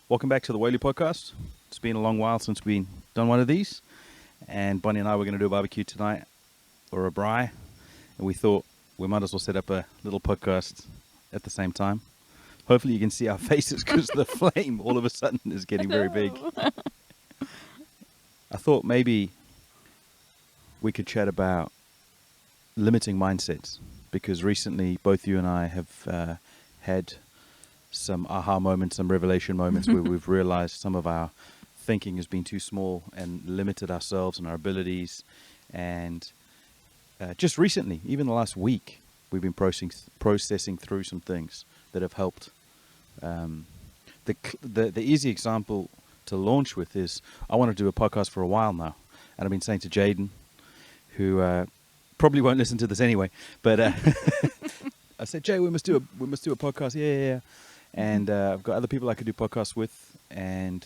Welcome back to the Whaley podcast. It's been a long while since we've done one of these, and Bonnie and I were going to do a barbecue tonight, or a braai, and we thought we might as well set up a little podcast at the same time. Hopefully you can see our faces because the flame all of a sudden is getting very big. I thought maybe we could chat about limiting mindsets, because recently both you and I have had some aha moments, some revelation moments where we've realized some of our thinking has been too small and limited ourselves and our abilities. And just recently, even the last week, we've been processing through some things that have helped. The easy example to launch with is I want to do a podcast for a while now, and I've been saying to Jaden, who probably won't listen to this anyway, but I said, Jay, we must do a podcast. Yeah. And I've got other people I could do podcasts with, and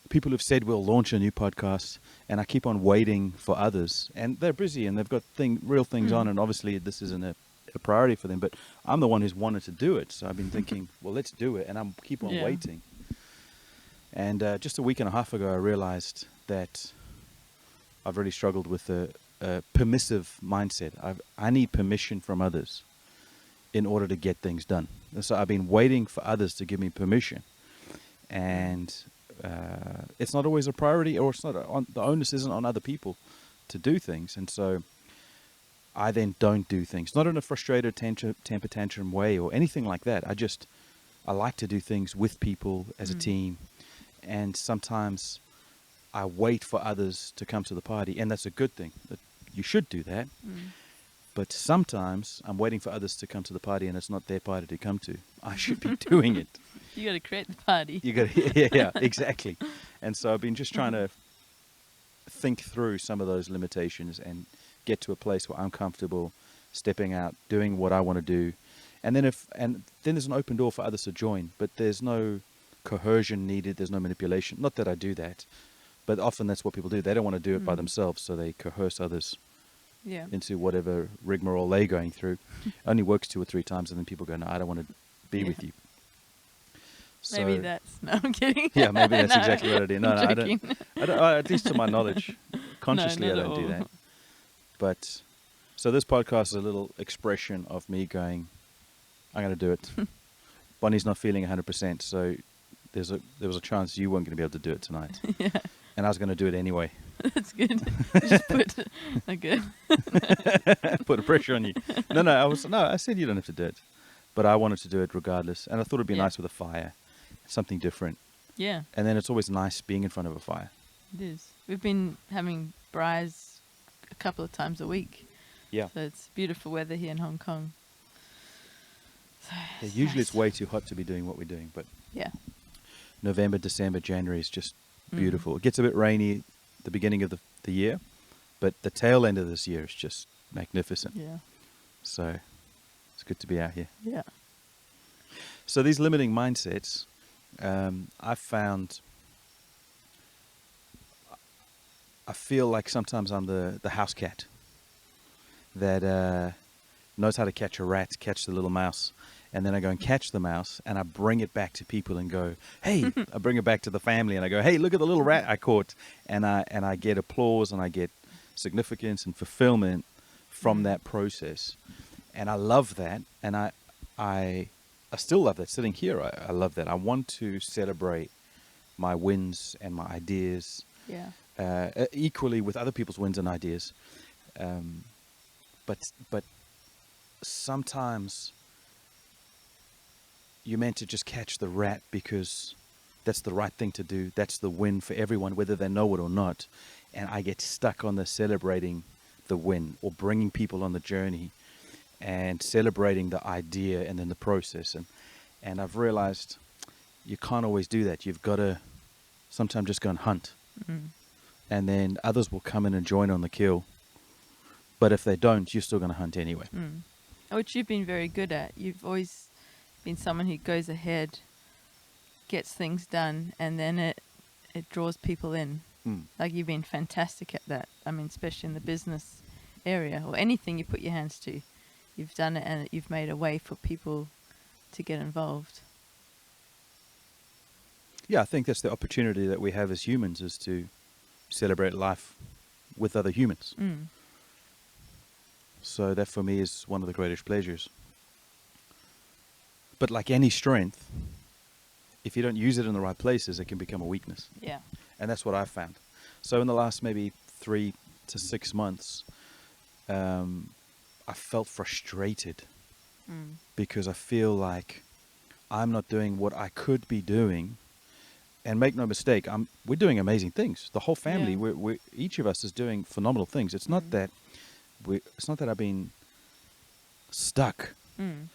people have said we'll launch a new podcast, and I keep on waiting for others, and they're busy and they've got real things on, and obviously this isn't a priority for them, but I'm the one who's wanted to do it, so I've been thinking, well, let's do it, and I'm keep on waiting. And just a week and a half ago, I realized that I've really struggled with a permissive mindset. I need permission from others in order to get things done. And so I've been waiting for others to give me permission, and it's not always a priority, or it's not the onus isn't on other people to do things, and so I then don't do things, not in a frustrated temper tantrum way or anything like that. I like to do things with people as a team, and sometimes I wait for others to come to the party, and that's a good thing. You should do that. But sometimes I'm waiting for others to come to the party, and it's not their party to come to. I should be doing it. You got to create the party. Yeah, exactly. And so I've been just trying to think through some of those limitations and get to a place where I'm comfortable stepping out, doing what I want to do, and then there's an open door for others to join. But there's no coercion needed. There's no manipulation. Not that I do that, but often that's what people do. They don't want to do it by themselves, so they coerce others into whatever rigmarole they're going through. Only works 2 or 3 times, and then people go, no, I don't want to be with you. So, maybe that's... No, I'm kidding. Yeah, maybe that's exactly what I do. No, I'm I joking. don't, at least to my knowledge. Consciously, I don't do that. But, so this podcast is a little expression of me going, I'm going to do it. Bonnie's not feeling 100%, so there was a chance you weren't going to be able to do it tonight. Yeah. And I was going to do it anyway. That's good. Just put... Okay. Put a pressure on you. I said you don't have to do it. But I wanted to do it regardless. And I thought it'd be nice with a fire. Something different. Yeah. And then it's always nice being in front of a fire. It is. We've been having braais a couple of times a week. Yeah. So it's beautiful weather here in Hong Kong. So Usually it's way too hot to be doing what we're doing. But yeah. November, December, January is just beautiful. It gets a bit rainy at the beginning of the year. But the tail end of this year is just magnificent. Yeah. So it's good to be out here. Yeah. So these limiting mindsets, I've found, I feel like sometimes I'm the house cat that knows how to catch a rat, catch the little mouse, and then I go and catch the mouse, and I bring it back to people and go, hey, I bring it back to the family, and I go, hey, look at the little rat I caught, and I get applause, and I get significance and fulfillment from that process. And I love that, and I still love that. Sitting here, I love that. I want to celebrate my wins and my ideas, equally with other people's wins and ideas. But sometimes you're meant to just catch the rat because that's the right thing to do. That's the win for everyone, whether they know it or not. And I get stuck on the celebrating the win or bringing people on the journey and celebrating the idea and then the process. And I've realized you can't always do that. You've got to sometimes just go and hunt. And then others will come in and join on the kill. But if they don't, you're still going to hunt anyway. Which you've been very good at. You've always been someone who goes ahead, gets things done, and then it draws people in. Like, you've been fantastic at that. I mean, especially in the business area or anything you put your hands to. You've done it, and you've made a way for people to get involved. Yeah, I think that's the opportunity that we have as humans, is to celebrate life with other humans. Mm. So that for me is one of the greatest pleasures. But like any strength, if you don't use it in the right places, it can become a weakness. Yeah. And that's what I've found. So in the last maybe 3 to 6 months, I felt frustrated because I feel like I'm not doing what I could be doing. And make no mistake, we're doing amazing things. The whole family, Yeah. we're each of us is doing phenomenal things. It's not that I've been stuck.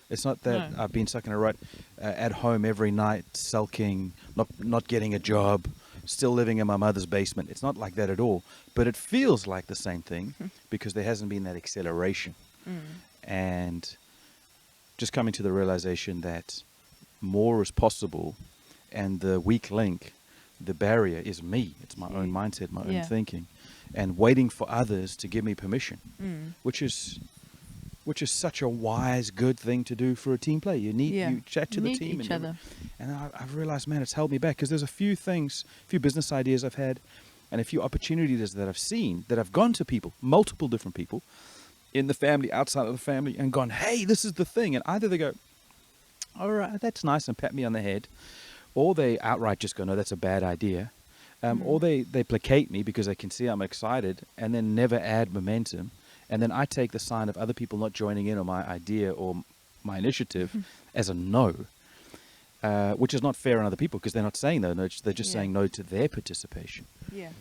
It's not that No. I've been stuck in a rut, at home every night, sulking, not getting a job, still living in my mother's basement. It's not like that at all. But it feels like the same thing because there hasn't been that acceleration. And just coming to the realization that more is possible, and the weak link, the barrier, is me. It's my own mindset, my own thinking, and waiting for others to give me permission, which is such a wise, good thing to do for a team play. You chat to the Need team each and other. And I've realized, man, it's held me back because there's a few things, a few business ideas I've had, and a few opportunities that I've seen, that I've gone to people, multiple different people, in the family, outside of the family, and gone, hey, this is the thing. And either they go, all right, that's nice, and pat me on the head, or they outright just go, no, that's a bad idea. Or they placate me because they can see I'm excited, and then never add momentum. And then I take the sign of other people not joining in on my idea or my initiative as a no, which is not fair on other people because they're not saying no, they're just saying no to their participation. Yeah.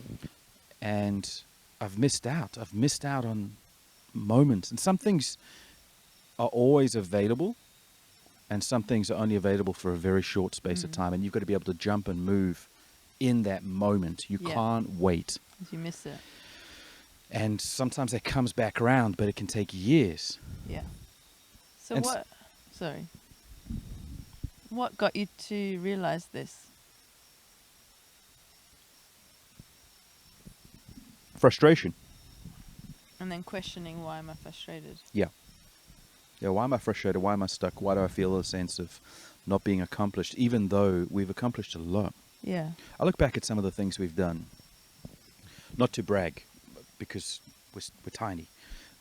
And I've missed out. I've missed out on moments. And some things are always available, and some things are only available for a very short space of time. And you've got to be able to jump and move in that moment. You can't wait. You miss it. And sometimes it comes back around, but it can take years. Yeah. So And what got you to realize this? Frustration. And then questioning, why am I frustrated? Yeah. Yeah, why am I frustrated? Why am I stuck? Why do I feel a sense of not being accomplished, even though we've accomplished a lot? Yeah. I look back at some of the things we've done, not to brag, because we're tiny,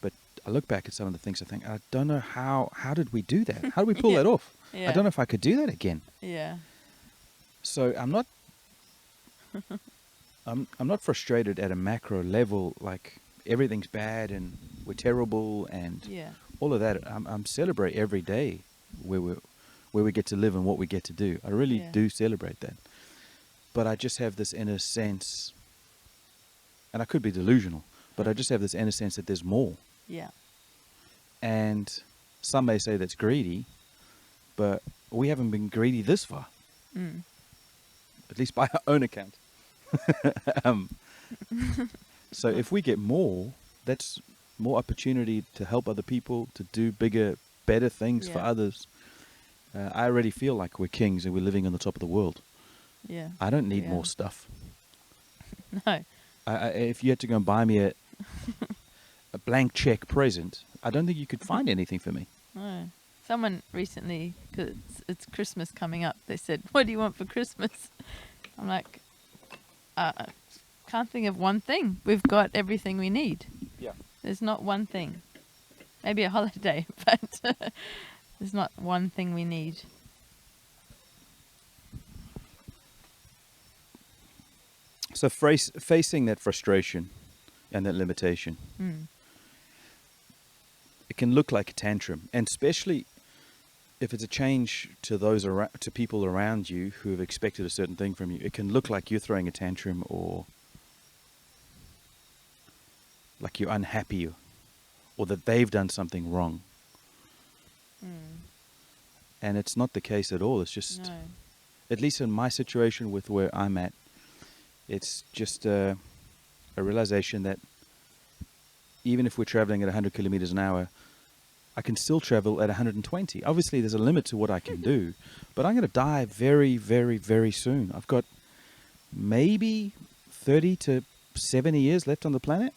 but I look back at some of the things I think, I don't know how did we do that? How did we pull that off? Yeah. I don't know if I could do that again. Yeah. So I'm not I'm not frustrated at a macro level, like everything's bad and we're terrible and all of that. I'm celebrate every day where we get to live and what we get to do. I really do celebrate that. But I just have this inner sense, and I could be delusional, but I just have this inner sense that there's more. Yeah. And some may say that's greedy, but we haven't been greedy this far. At least by our own account. So if we get more, that's more opportunity to help other people, to do bigger, better things for others. I already feel like we're kings and we're living on the top of the world. Yeah. I don't need more stuff. No. If you had to go and buy me a blank check present, I don't think you could find anything for me. No. Someone recently, because it's Christmas coming up, they said, what do you want for Christmas? I'm like, can't think of one thing. We've got everything we need. Yeah. There's not one thing. Maybe a holiday, but there's not one thing we need. So facing that frustration and that limitation, it can look like a tantrum, and especially if it's a change to to people around you who have expected a certain thing from you, it can look like you're throwing a tantrum or like you're unhappy or that they've done something wrong. And it's not the case at all. It's just, at least in my situation with where I'm at, it's just a realization that even if we're traveling at 100 kilometers an hour, I can still travel at 120. Obviously, there's a limit to what I can do, but I'm going to die very, very, very soon. I've got maybe 30 to 70 years left on the planet.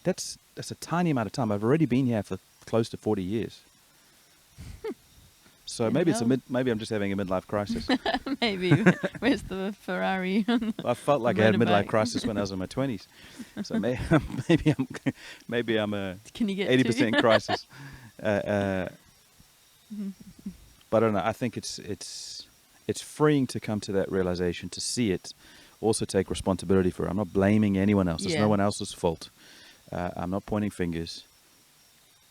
That's a tiny amount of time. I've already been here for close to 40 years. So You maybe know. maybe I'm just having a midlife crisis. Maybe. Where's the Ferrari? I felt like I had a midlife Motorbike. crisis when I was in my 20s. So maybe I'm a Can you get 80% two? crisis. But I don't know. I think it's freeing to come to that realization, to see it, also take responsibility for it. I'm not blaming anyone else. It's no Yeah. one else's fault. I'm not pointing fingers,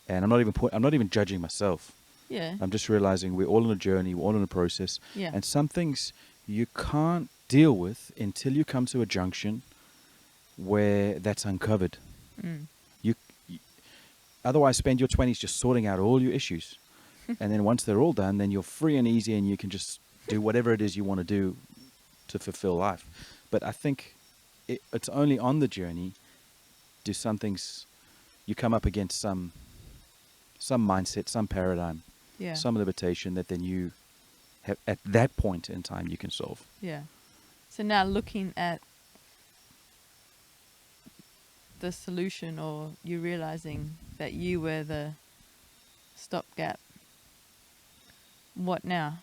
and I'm not even judging myself. Yeah. I'm just realizing we're all on a journey, we're all in a process, Yeah. and some things you can't deal with until you come to a junction where that's uncovered. Mm. You otherwise spend your 20s just sorting out all your issues. And then once they're all done, then you're free and easy and you can just do whatever it is you want to do to fulfill life. But I think it's only on the journey do some things, you come up against some mindset, some paradigm, Yeah. some limitation that then you have, at that point in time, you can solve. Yeah. So now looking at the solution, or you realizing that you were the stopgap, what now?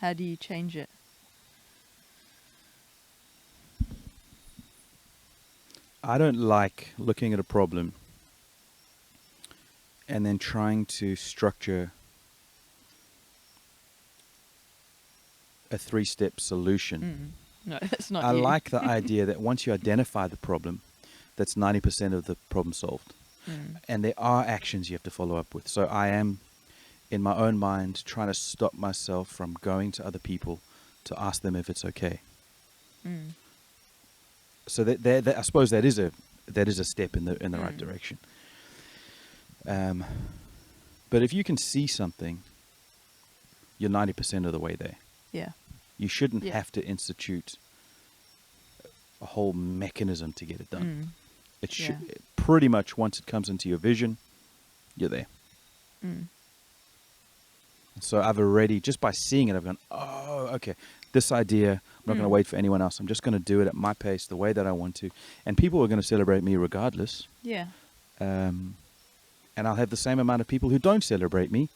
How do you change it? I don't like looking at a problem and then trying to structure a 3-step solution. No, that's not I you. like the idea that once you identify the problem, that's 90% of the problem solved. And there are actions you have to follow up with. So I am, in my own mind, trying to stop myself from going to other people to ask them if it's okay. So that I suppose that is a step in the right direction. But if you can see something, you're 90% of the way there. Yeah. You shouldn't Yeah. have to institute a whole mechanism to get it done. It should pretty much, once it comes into your vision, you're there. So I've already, just by seeing it, I've gone, oh, okay, this idea, I'm not going to wait for anyone else. I'm just going to do it at my pace, the way that I want to. And people are going to celebrate me regardless. Yeah. And I'll have the same amount of people who don't celebrate me,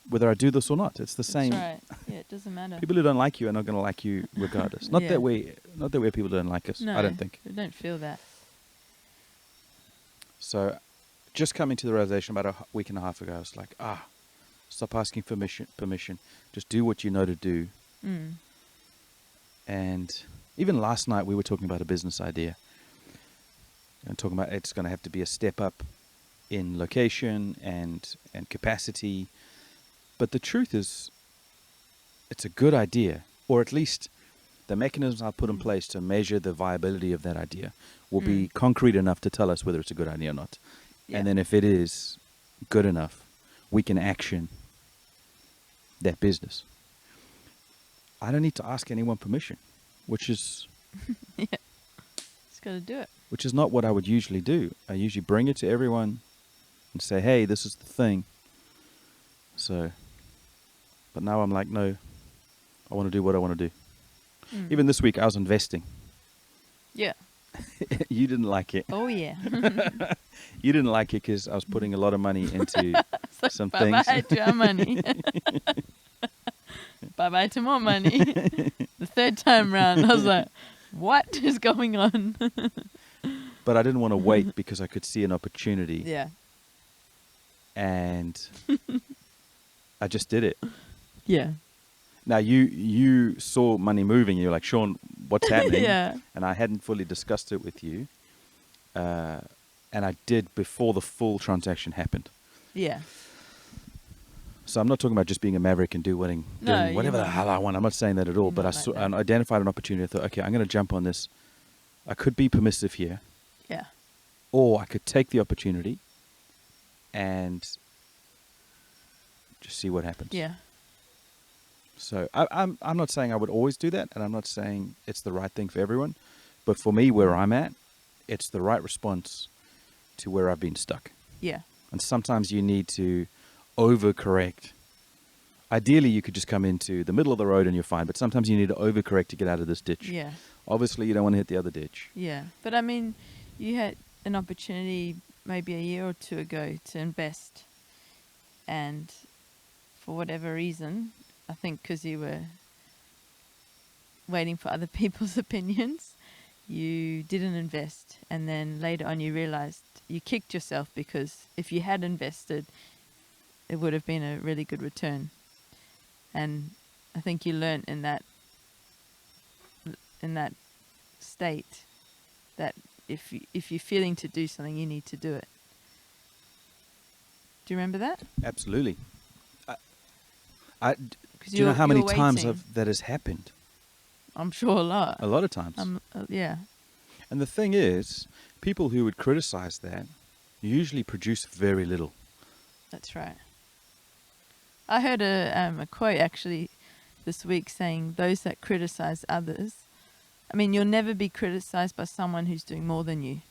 whether I do this or not. It's the same. That's right. Yeah, it doesn't matter. People who don't like you are not going to like you regardless. Not Yeah. that way people don't like us. No, I don't think. I don't feel that. So just coming to the realization about a week and a half ago, I was like, stop asking for permission. Just do what you know to do. And even last night we were talking about a business idea and talking about it's going to have to be a step up in location and capacity. But the truth is, it's a good idea, or at least the mechanisms I'll put in place to measure the viability of that idea will be concrete enough to tell us whether it's a good idea or not. Yeah. And then if it is good enough, we can action that business. I don't need to ask anyone permission, which is Just got to do it. which is not what I would usually do. I usually bring it to everyone and say, hey, this is the thing. So, but now I'm like, no, I want to do what I want to do. Even this week I was investing. Yeah. You didn't like it. Oh, yeah. You didn't like it because I was putting a lot of money into Like, some bye-bye things. to our money. Bye-bye to more money. The third time round, I was like, what is going on? But I didn't want to wait because I could see an opportunity. Yeah. And I just did it. Yeah. Now, you saw money moving. You're like, Sean, what's happening? Yeah. And I hadn't fully discussed it with you. And I did before the full transaction happened. Yeah. So I'm not talking about just being a maverick and doing No, whatever you're the not. hell I want. I'm not saying that at all. You're But I not like that. identified an opportunity. I thought, okay, I'm going to jump on this. I could be permissive here. Yeah. Or I could take the opportunity and just see what happens. Yeah. So I'm not saying I would always do that, and I'm not saying it's the right thing for everyone. But for me, where I'm at, it's the right response to where I've been stuck. Yeah. And sometimes you need to overcorrect. Ideally, you could just come into the middle of the road and you're fine. But sometimes you need to overcorrect to get out of this ditch. Yeah. Obviously, you don't want to hit the other ditch. Yeah. But I mean, you had an opportunity maybe a year or two ago to invest. And for whatever reason, I think because you were waiting for other people's opinions, you didn't invest, and then later on you realized you kicked yourself, because if you had invested, it would have been a really good return. And I think you learnt in that state that if you're feeling to do something, you need to do it. Do you remember that? Absolutely. Do 'Cause you know how many you're times waiting. that has happened? I'm sure a lot. A lot of times. Yeah. And the thing is, people who would criticize that usually produce very little. That's right. I heard a quote actually this week saying, those that criticize others, I mean, you'll never be criticized by someone who's doing more than you.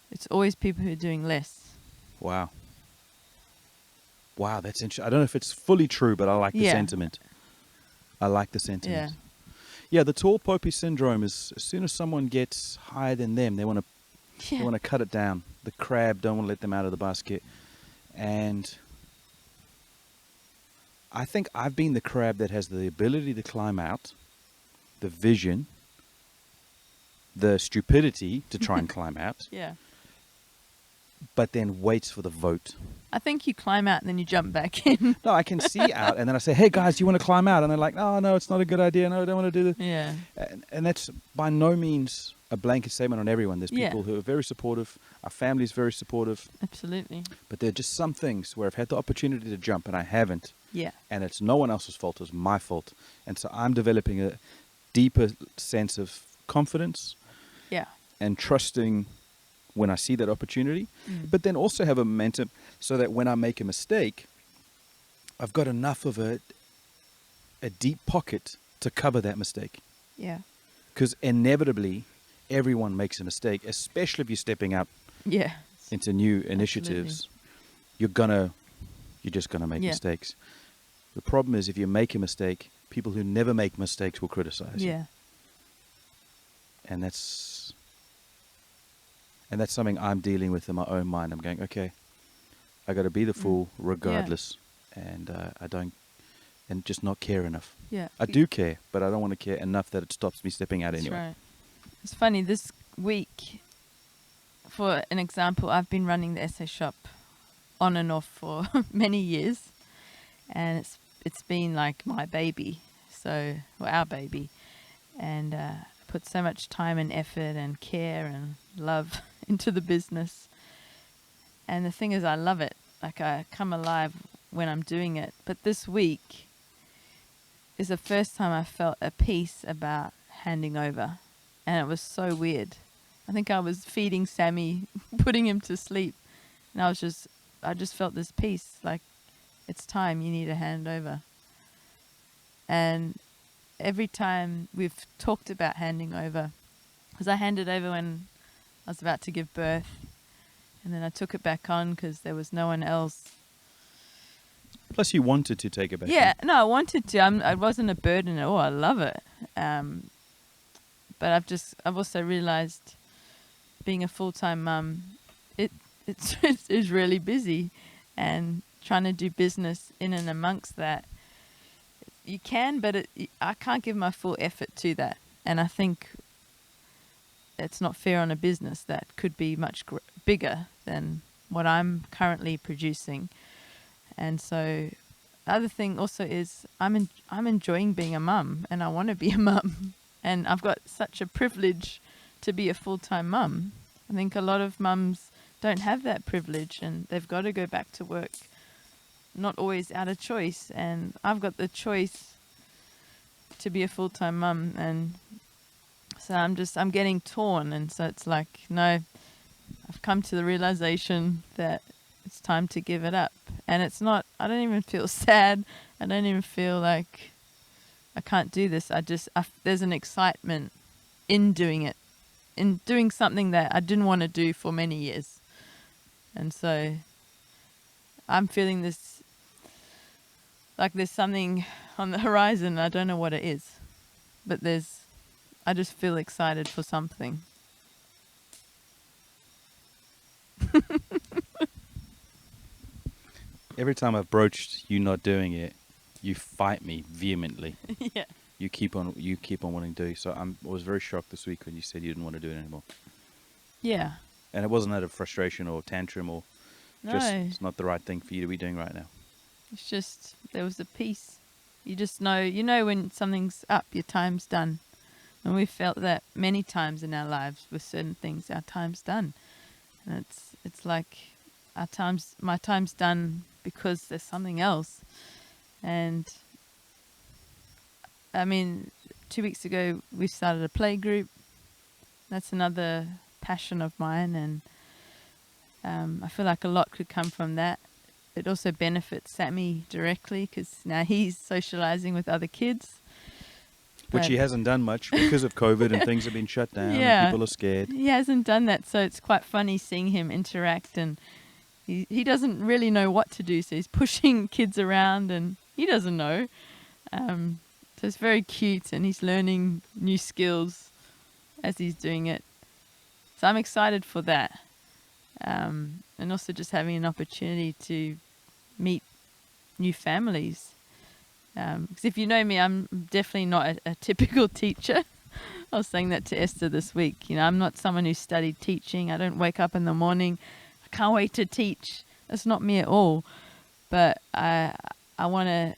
It's always people who are doing less. Wow. Wow, that's interesting. I don't know if it's fully true, but I like the sentiment. I like the sentiment. Yeah, the tall poppy syndrome is, as soon as someone gets higher than them, they want to cut it down. The crab don't want to let them out of the basket. And I think I've been the crab that has the ability to climb out, the vision, the stupidity to try and climb out, Yeah. but then waits for the vote. I think you climb out and then you jump back in. No, I can see out, and then I say, hey, guys, do you want to climb out? And they're like, oh, no, it's not a good idea. No, I don't want to do this. Yeah. And that's by no means a blanket statement on everyone. There's people who are very supportive. Our family's very supportive. Absolutely. But there are just some things where I've had the opportunity to jump and I haven't. Yeah. And it's no one else's fault. It's my fault. And so I'm developing a deeper sense of confidence. Yeah. And trusting when I see that opportunity. But then also have a momentum so that when I make a mistake, I've got enough of a deep pocket to cover that mistake. Yeah. Because inevitably, everyone makes a mistake, especially if you're stepping up Yeah. into new initiatives. You're just gonna make mistakes. The problem is if you make a mistake, people who never make mistakes will criticize you. Yeah. And that's something I'm dealing with in my own mind. I'm going, okay, I got to be the fool regardless, and and just not care enough. Yeah. I do care, but I don't want to care enough that it stops me stepping out That's anyway. right. It's funny, this week, for an example, I've been running the essay shop on and off for many years, and it's been like my baby, our baby, and I put so much time and effort and care and love into the business. And the thing is, I love it. Like, I come alive when I'm doing it. But this week is the first time I felt a peace about handing over. And it was so weird. I think I was feeding Sammi, putting him to sleep. And I just felt this peace. Like, it's time, you need to hand over. And every time we've talked about handing over, because I handed over when I was about to give birth, and then I took it back on because there was no one else. Plus, you wanted to take it back. Yeah, no, I wanted to. I wasn't a burden at all. I love it. But I've also realized being a full-time mum, it's really busy, and trying to do business in and amongst that. You can, but I can't give my full effort to that. And I think it's not fair on a business that could be much bigger than what I'm currently producing. And so the other thing also is I'm enjoying being a mum, and I want to be a mum. And I've got such a privilege to be a full-time mum. I think a lot of mums don't have that privilege, and they've got to go back to work, not always out of choice. And I've got the choice to be a full-time mum, and so I'm getting torn. And so it's like, no, I've come to the realization that it's time to give it up. And it's not, I don't even feel sad. I don't even feel like I can't do this. There's an excitement in doing it, in doing something that I didn't want to do for many years. And so I'm feeling this, like there's something on the horizon. I don't know what it is, but I just feel excited for something. Every time I've broached you not doing it, you fight me vehemently. Yeah. You keep on wanting to do. So I was very shocked this week when you said you didn't want to do it anymore. Yeah. And it wasn't out of frustration or tantrum or just No. it's not the right thing for you to be doing right now. It's just there was a peace. You just know, when something's up, your time's done. And we've felt that many times in our lives with certain things. Our time's done, and it's like my time's done because there's something else. And I mean, 2 weeks ago we started a play group. That's another passion of mine, and I feel like a lot could come from that. It also benefits Sammi directly because now he's socializing with other kids. Which he hasn't done much because of COVID and things have been shut down Yeah. and people are scared. He hasn't done that, so it's quite funny seeing him interact, and he doesn't really know what to do, so he's pushing kids around and he doesn't know. So it's very cute, and he's learning new skills as he's doing it. So I'm excited for that. And also just having an opportunity to meet new families. Because if you know me, I'm definitely not a typical teacher. I was saying that to Esther this week. I'm not someone who studied teaching. I don't wake up in the morning, I can't wait to teach. That's not me at all. But I want to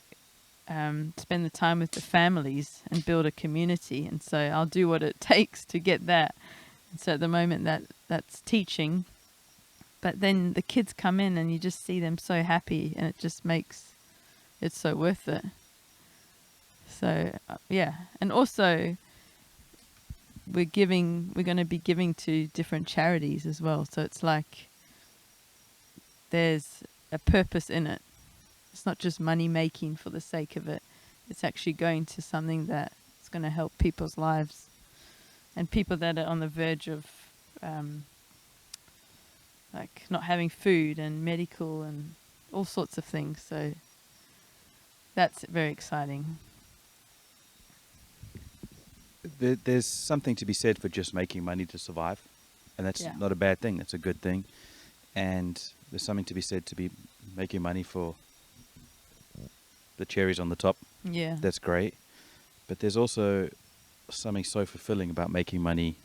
spend the time with the families and build a community. And so I'll do what it takes to get that. And so at the moment that's teaching. But then the kids come in and you just see them so happy, and it just makes it so worth it. So, yeah. And also, we're going to be giving to different charities as well. So it's like there's a purpose in it. It's not just money making for the sake of it. It's actually going to something that's going to help people's lives and people that are on the verge of like not having food and medical and all sorts of things. So that's very exciting. There's something to be said for just making money to survive, and that's not a bad thing. That's a good thing. And there's something to be said to be making money for the cherries on the top. Yeah. That's great. But there's also something so fulfilling about making money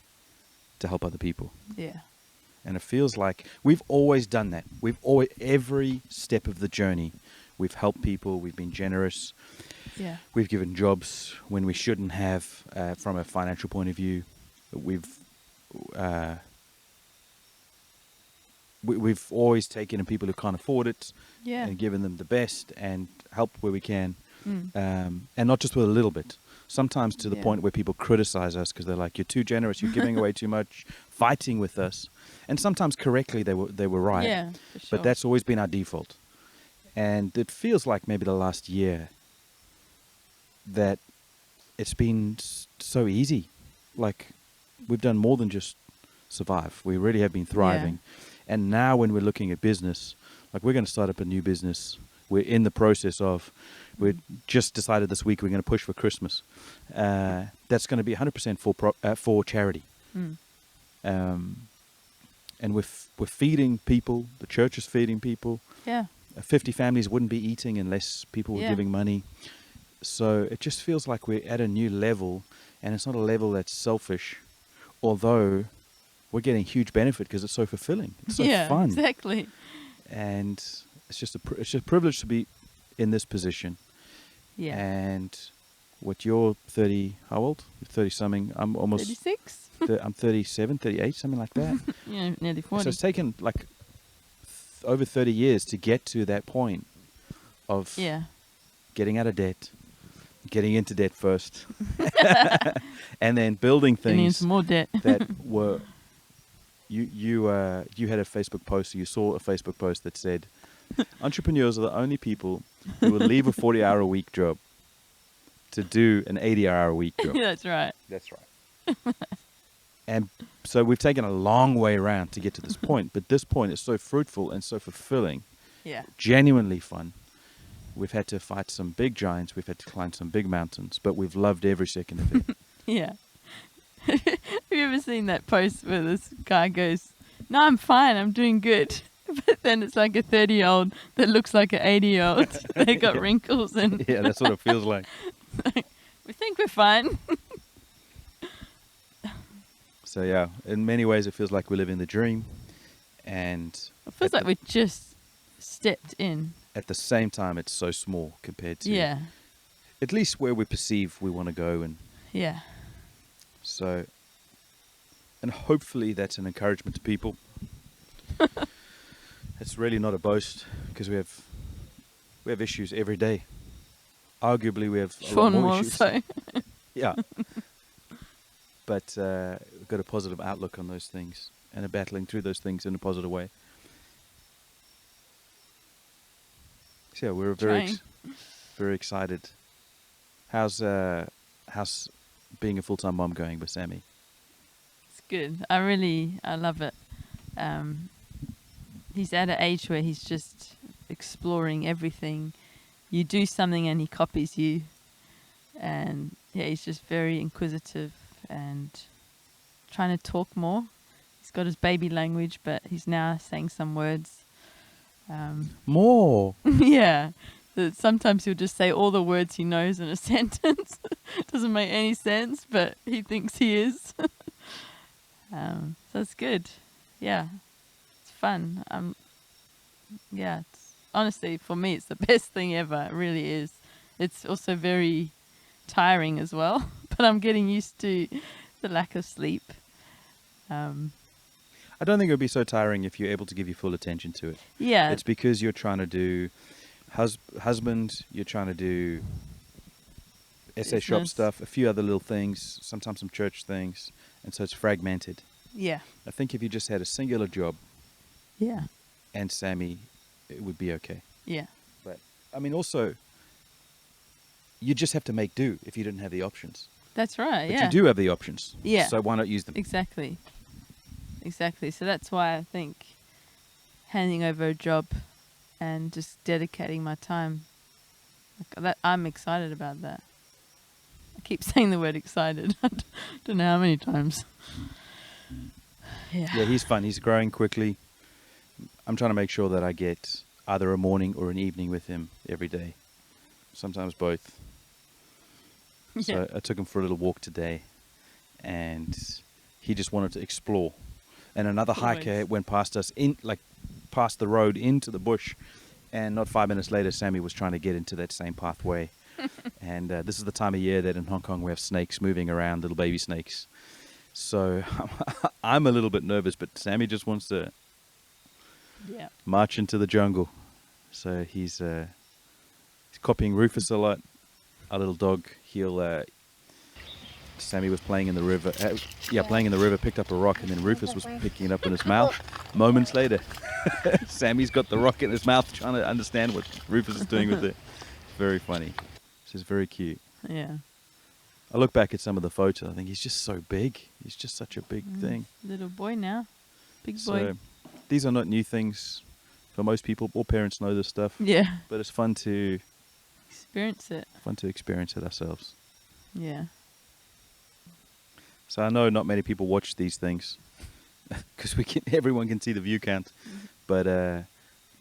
to help other people. Yeah. And it feels like we've always done that. Every step of the journey, we've helped people. We've been generous. Yeah. We've given jobs when we shouldn't have, from a financial point of view. We've always taken in people who can't afford it, and given them the best and helped where we can, and not just with a little bit. Sometimes to the point where people criticize us because they're like, "You're too generous. You're giving away too much," fighting with us, and sometimes correctly they were right. Yeah, for sure. But that's always been our default, and it feels like maybe the last year that it's been so easy. Like we've done more than just survive. We really have been thriving. And now when we're looking at business, like we're going to start up a new business. We're in the process of, we just decided this week we're going to push for Christmas. That's going to be 100% for charity. And we're feeding people. The church is feeding people. Yeah. 50 families wouldn't be eating unless people were giving money. So it just feels like we're at a new level, and it's not a level that's selfish, although we're getting huge benefit because it's so fulfilling. It's so fun. Exactly. And it's just a privilege to be in this position. Yeah. And what you're 30, how old? 30 something. I'm almost 36. I'm 37, 38, something like that. Yeah, nearly 40. So it's taken like over 30 years to get to that point of getting out of debt, getting into debt first, and then building things. Getting into more debt. that were. You had a Facebook post. You saw a Facebook post that said, "Entrepreneurs are the only people who will leave a 40-hour-a-week job to do an 80-hour-a-week job." Yeah, that's right. That's right. And so we've taken a long way around to get to this point, but this point is so fruitful and so fulfilling. Yeah. Genuinely fun. We've had to fight some big giants. We've had to climb some big mountains, but we've loved every second of it. Yeah. Have you ever seen that post where this guy goes, "No, I'm fine. I'm doing good." But then it's like a 30-year-old that looks like an 80-year-old. They got wrinkles and Yeah, that's what it feels like. we think we're fine. So yeah, in many ways it feels like we live in the dream, and It feels like we just stepped in. at the same time it's so small compared to Yeah. at least where we perceive we want to go. And Yeah. so, and hopefully that's an encouragement to people. It's really not a boast, because we have issues every day. Arguably we have a lot Sean more more issues. so. Yeah. But we've got a positive outlook on those things and are battling through those things in a positive way. So yeah, we're very excited. How's being a full-time mom going with Sammi? It's good. I love it. He's at an age where he's just exploring everything. You do something and he copies you. And yeah, he's just very inquisitive and trying to talk more. He's got his baby language, but he's now saying some words. More. Yeah. Sometimes he'll just say all the words he knows in a sentence. Doesn't make any sense, but he thinks he is. So it's good. Yeah. It's fun. Yeah. Honestly, for me, it's the best thing ever. It really is. It's also very tiring as well, but I'm getting used to the lack of sleep. I don't think it would be so tiring if you're able to give your full attention to it. Yeah. It's because you're trying to do husband, you're trying to do SA shop Business. stuff, a few other little things, sometimes some church things, and so it's fragmented. Yeah. I think if you just had a singular job Yeah. and Sammi, it would be okay. Yeah. But I mean, also, you just have to make do if you didn't have the options. That's right. But yeah. you do have the options. Yeah. So why not use them? Exactly. So that's why I think handing over a job and just dedicating my time, I'm excited about that. I keep saying the word excited. I don't know how many times. Yeah. Yeah, he's fun. He's growing quickly. I'm trying to make sure that I get either a morning or an evening with him every day. Sometimes both. Yeah. So I took him for a little walk today, and he just wanted to explore. And another hiker Always. went past us, past the road into the bush, and not 5 minutes later, Sammi was trying to get into that same pathway. And this is the time of year that in Hong Kong we have snakes moving around, little baby snakes. So I'm a little bit nervous, but Sammi just wants to march into the jungle. So he's copying Rufus a lot, our little dog. Sammi was playing in the river. Playing in the river, picked up a rock, and then Rufus was picking it up in his mouth. Moments later, Sammy's got the rock in his mouth, trying to understand what Rufus is doing with it. Very funny. This is very cute. Yeah. I look back at some of the photos. I think he's just so big. He's just such a big thing. Little boy now. Big boy. So these are not new things for most people. All parents know this stuff. Yeah. But it's fun to Experience it. experience it ourselves. Yeah. So I know not many people watch these things because everyone can see the view count. But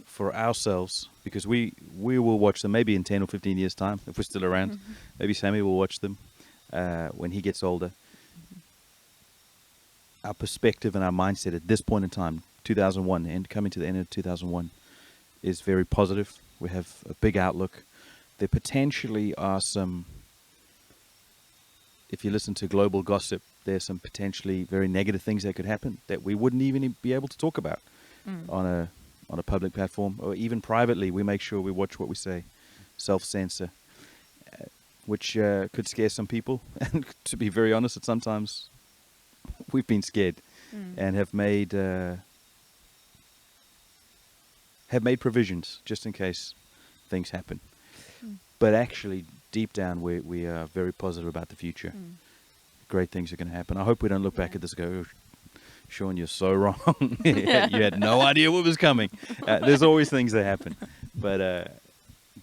for ourselves, because we will watch them maybe in 10 or 15 years' time if we're still around. Maybe Sammi will watch them when he gets older. Our perspective and our mindset at this point in time, 2001, and coming to the end of 2001, is very positive. We have a big outlook. There potentially are some, if you listen to global gossip, there's some potentially very negative things that could happen that we wouldn't even be able to talk about on a public platform, or even privately. We make sure we watch what we say, self-censor, which could scare some people. And to be very honest, at sometimes we've been scared and have made provisions just in case things happen. But actually, deep down, we are very positive about the future. Great things are going to happen. I hope we don't look back at this and go, oh, Sean, you're so wrong. You had no idea what was coming. There's always things that happen. But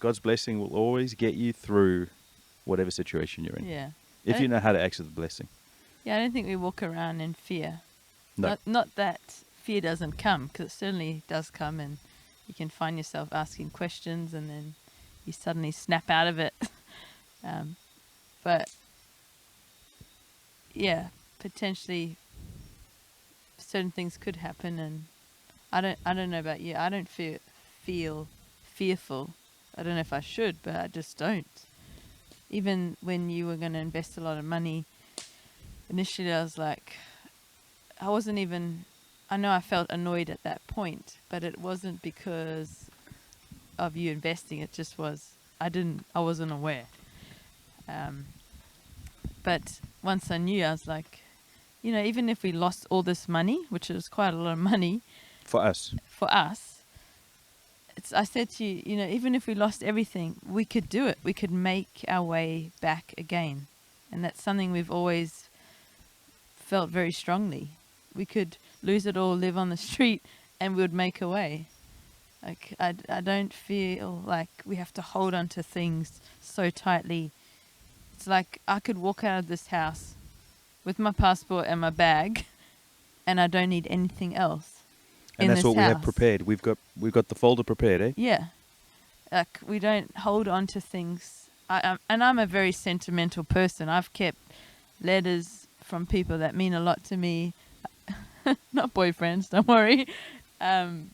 God's blessing will always get you through whatever situation you're in. Yeah. If you know how to access the blessing. Yeah, I don't think we walk around in fear. No. Not that fear doesn't come, because it certainly does come, and you can find yourself asking questions and then you suddenly snap out of it. But yeah, potentially certain things could happen, and I don't know about you. I don't feel fearful. I don't know if I should, but I just don't. Even when you were going to invest a lot of money, initially I was like, I know I felt annoyed at that point, but it wasn't because of you investing. It just was, I wasn't aware. But once I knew, I was like, even if we lost all this money, which is quite a lot of money. For us. I said to you, even if we lost everything, we could do it. We could make our way back again. And that's something we've always felt very strongly. We could lose it all, live on the street, and we would make a way. Like, I don't feel like we have to hold on to things so tightly. It's like I could walk out of this house with my passport and my bag, and I don't need anything else. And that's what we have prepared. We've got the folder prepared, eh? Yeah. Like, we don't hold on to things. And I'm a very sentimental person. I've kept letters from people that mean a lot to me. Not boyfriends, don't worry. And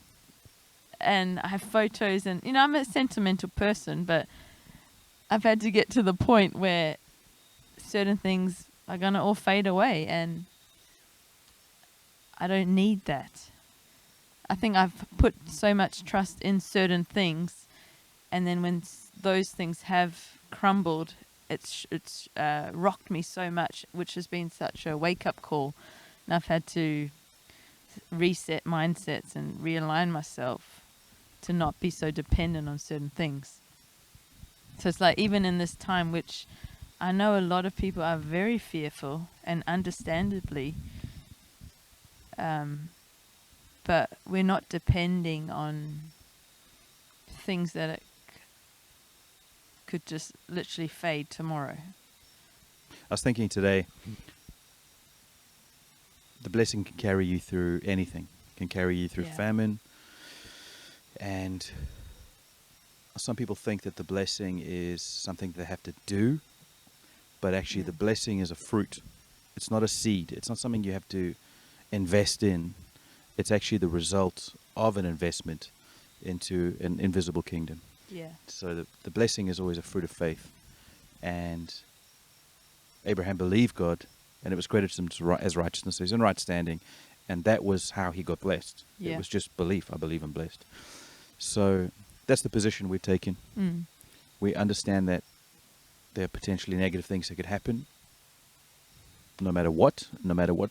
I have photos, and I'm a sentimental person, but I've had to get to the point where certain things are going to all fade away, and I don't need that. I think I've put so much trust in certain things, and then when those things have crumbled, it's rocked me so much, which has been such a wake-up call. And I've had to reset mindsets and realign myself to not be so dependent on certain things. So it's like, even in this time, which I know a lot of people are very fearful, and understandably, but we're not depending on things that could just literally fade tomorrow. I was thinking today, the blessing can carry you through anything. It can carry you through famine. And some people think that the blessing is something they have to do, but actually the blessing is a fruit. It's not a seed. It's not something you have to invest in. It's actually the result of an investment into an invisible kingdom. Yeah. So the blessing is always a fruit of faith. And Abraham believed God, and it was credited to him as righteousness. So he's in right standing, and that was how he got blessed. Yeah. It was just belief. I believe I'm blessed. So that's the position we've taken. We understand that there are potentially negative things that could happen. No matter what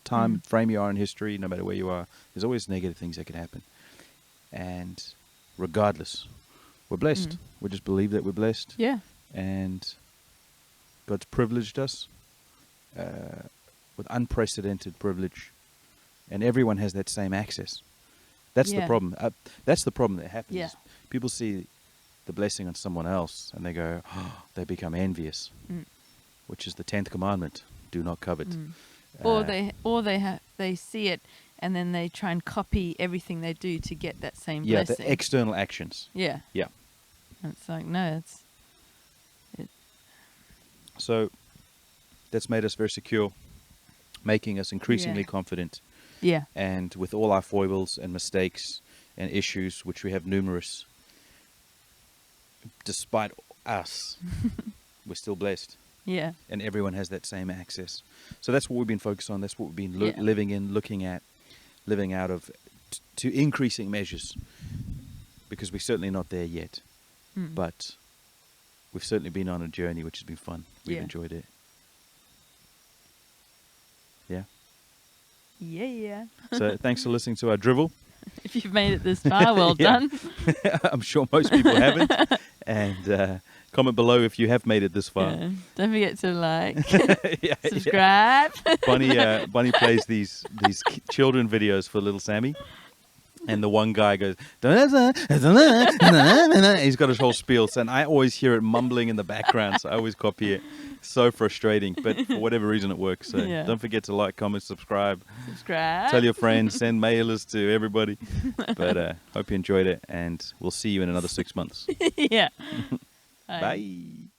time frame you are in history, no matter where you are, there's always negative things that could happen. And regardless, we're blessed. We just believe that we're blessed. Yeah. And God's privileged us with unprecedented privilege. And everyone has that same access. That's the problem. That's the problem that happens. Yeah. People see the blessing on someone else and they go, they become envious, which is the 10th commandment. Do not covet. Or they see it, and then they try and copy everything they do to get that same blessing. Yeah, the external actions. Yeah. Yeah. And it's like, no, So that's made us very secure, making us increasingly confident. Yeah. And with all our foibles and mistakes and issues, which we have numerous, despite us, we're still blessed. Yeah. And everyone has that same access. So that's what we've been focused on. That's what we've been living in, looking at, living out of, to increasing measures. Because we're certainly not there yet. But we've certainly been on a journey which has been fun. We've enjoyed it. Yeah? Yeah. So thanks for listening to our drivel. If you've made it this far, well done. I'm sure most people haven't. And comment below if you have made it this far. Yeah. Don't forget to like, subscribe. Bonnie plays these children videos for little Sammy. And the one guy goes, he's got his whole spiel. And I always hear it mumbling in the background, so I always copy it. So frustrating, but for whatever reason it works. So don't forget to like, comment, subscribe. Tell your friends, send mailers to everybody. But hope you enjoyed it, and we'll see you in another 6 months. Yeah. Bye.